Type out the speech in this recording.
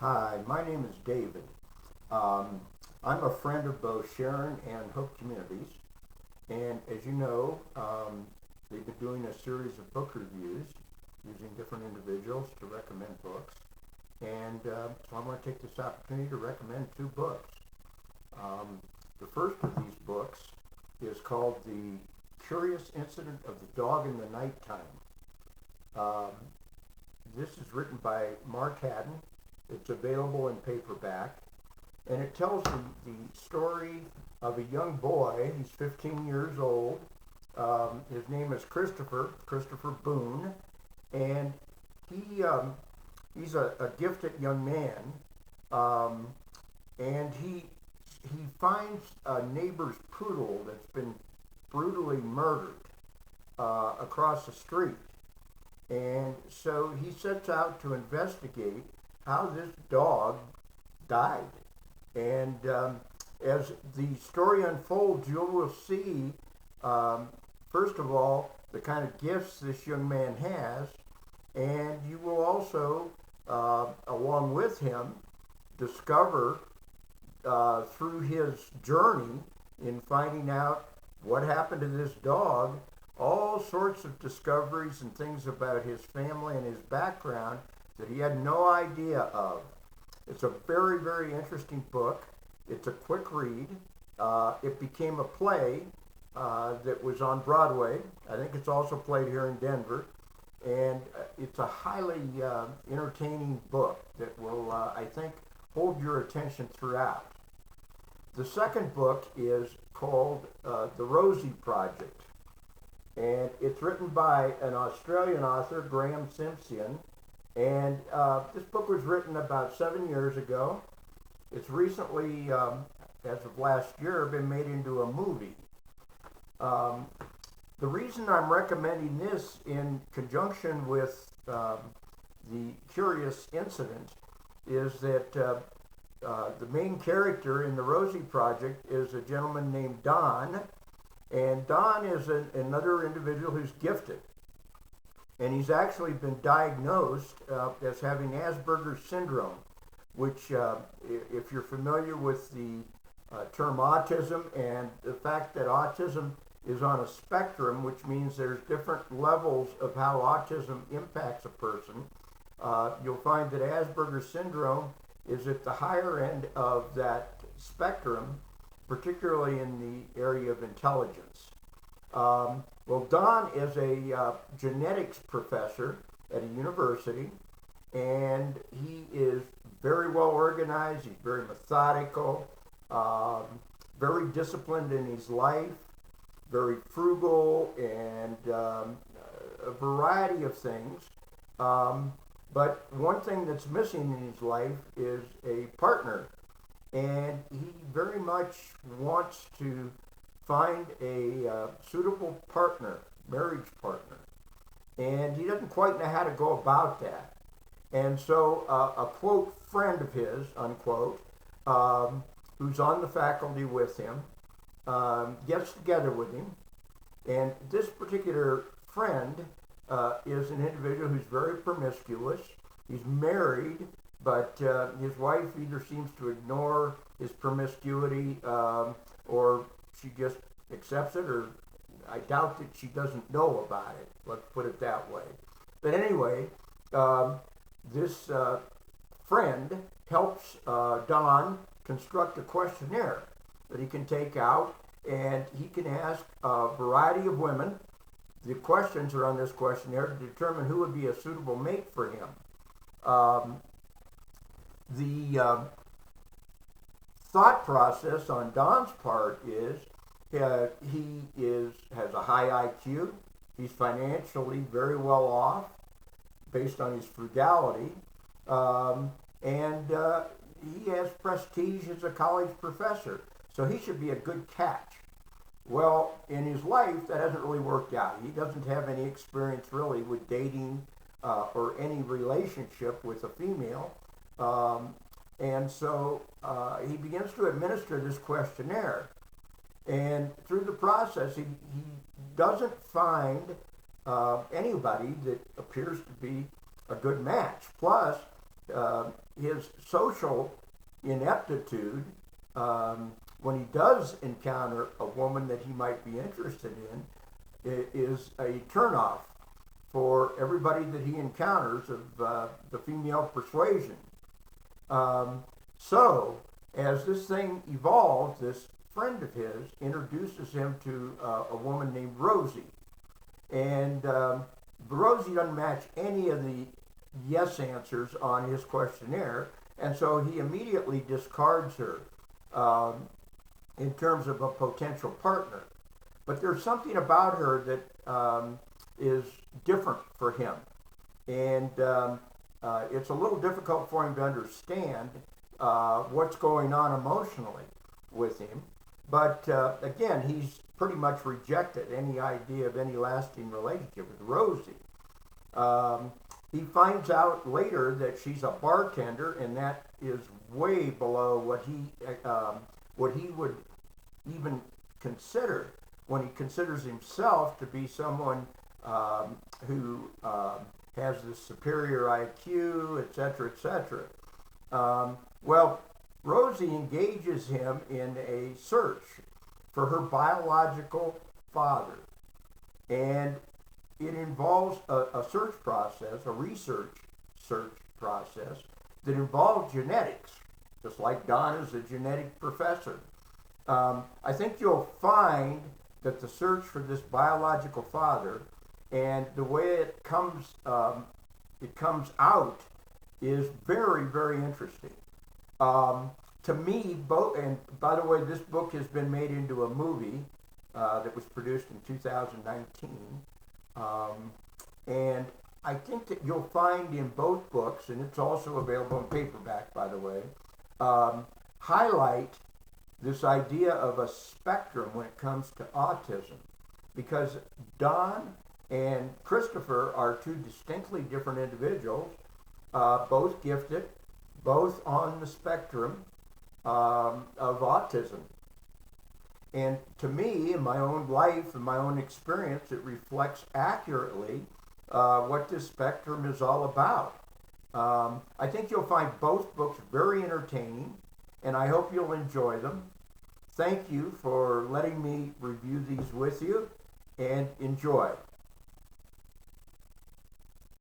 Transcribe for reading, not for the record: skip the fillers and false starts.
Hi, my name is David. I'm a friend of both Sharon and Hope Communities, and as you know, they've been doing a series of book reviews using different individuals to recommend books, and so I want to take this opportunity to recommend two books. The first of these books is called The Curious Incident of the Dog in the Nighttime. This is written by Mark Haddon. It's available in paperback, and it tells the story of a young boy. He's 15 years old. His name is Christopher Boone, and he's a gifted young man, and he finds a neighbor's poodle that's been brutally murdered across the street. And so he sets out to investigate how this dog died. And as the story unfolds, you will see, first of all, the kind of gifts this young man has, and you will also, along with him, discover through his journey in finding out what happened to this dog, all sorts of discoveries and things about his family and his background that he had no idea of. It's a very, very interesting book. It's a quick read. It became a play that was on Broadway. I think it's also played here in Denver. And it's a highly entertaining book that will, I think, hold your attention throughout. The second book is called The Rosie Project. And it's written by an Australian author, Graeme Simsion. And this book was written about 7 years ago. It's recently, as of last year, been made into a movie. The reason I'm recommending this in conjunction with the Curious Incident is that the main character in the Rosie Project is a gentleman named Don. And Don is another individual who's gifted. And he's actually been diagnosed as having Asperger's syndrome, which, if you're familiar with the term autism and the fact that autism is on a spectrum, which means there's different levels of how autism impacts a person, you'll find that Asperger's syndrome is at the higher end of that spectrum, particularly in the area of intelligence. Well, Don is a genetics professor at a university, and he is very well organized. He's very methodical, very disciplined in his life, very frugal, and a variety of things. But one thing that's missing in his life is a partner. And he very much wants to find a suitable partner, marriage partner. And he doesn't quite know how to go about that. And so a quote friend of his, unquote, who's on the faculty with him, gets together with him. And this particular friend is an individual who's very promiscuous. He's married, but his wife either seems to ignore his promiscuity or she just accepts it, or I doubt that she doesn't know about it. Let's put it that way. But anyway, this friend helps Don construct a questionnaire that he can take out, and he can ask a variety of women. The questions are on this questionnaire to determine who would be a suitable mate for him. The thought process on Don's part is he has a high IQ. He's financially very well off based on his frugality, and he has prestige as a college professor, so he should be a good catch. Well, in his life, that hasn't really worked out. He doesn't have any experience really with dating or any relationship with a female. And so he begins to administer this questionnaire. And through the process, he doesn't find anybody that appears to be a good match. Plus, his social ineptitude, when he does encounter a woman that he might be interested in, is a turnoff for everybody that he encounters of the female persuasion. So, as this thing evolves, this friend of his introduces him to a woman named Rosie. And Rosie doesn't match any of the yes answers on his questionnaire, and so he immediately discards her in terms of a potential partner. But there's something about her that is different for him, and it's a little difficult for him to understand what's going on emotionally with him. But again, he's pretty much rejected any idea of any lasting relationship with Rosie. He finds out later that she's a bartender, and that is way below what he would even consider when he considers himself to be someone who has this superior IQ, etc., etc. Well, Rosie engages him in a search for her biological father, and it involves a search process, a research search process that involves genetics, just like Don is a genetic professor. I think you'll find that the search for this biological father and the way it comes out is very, very interesting. To me, both, and by the way, this book has been made into a movie that was produced in 2019. And I think that you'll find in both books, and it's also available in paperback, by the way, highlight this idea of a spectrum when it comes to autism. Because Don and Christopher are two distinctly different individuals, both gifted, both on the spectrum of autism. And to me, in my own life and my own experience, it reflects accurately what this spectrum is all about. I think you'll find both books very entertaining, and I hope you'll enjoy them. Thank you for letting me review these with you, and enjoy.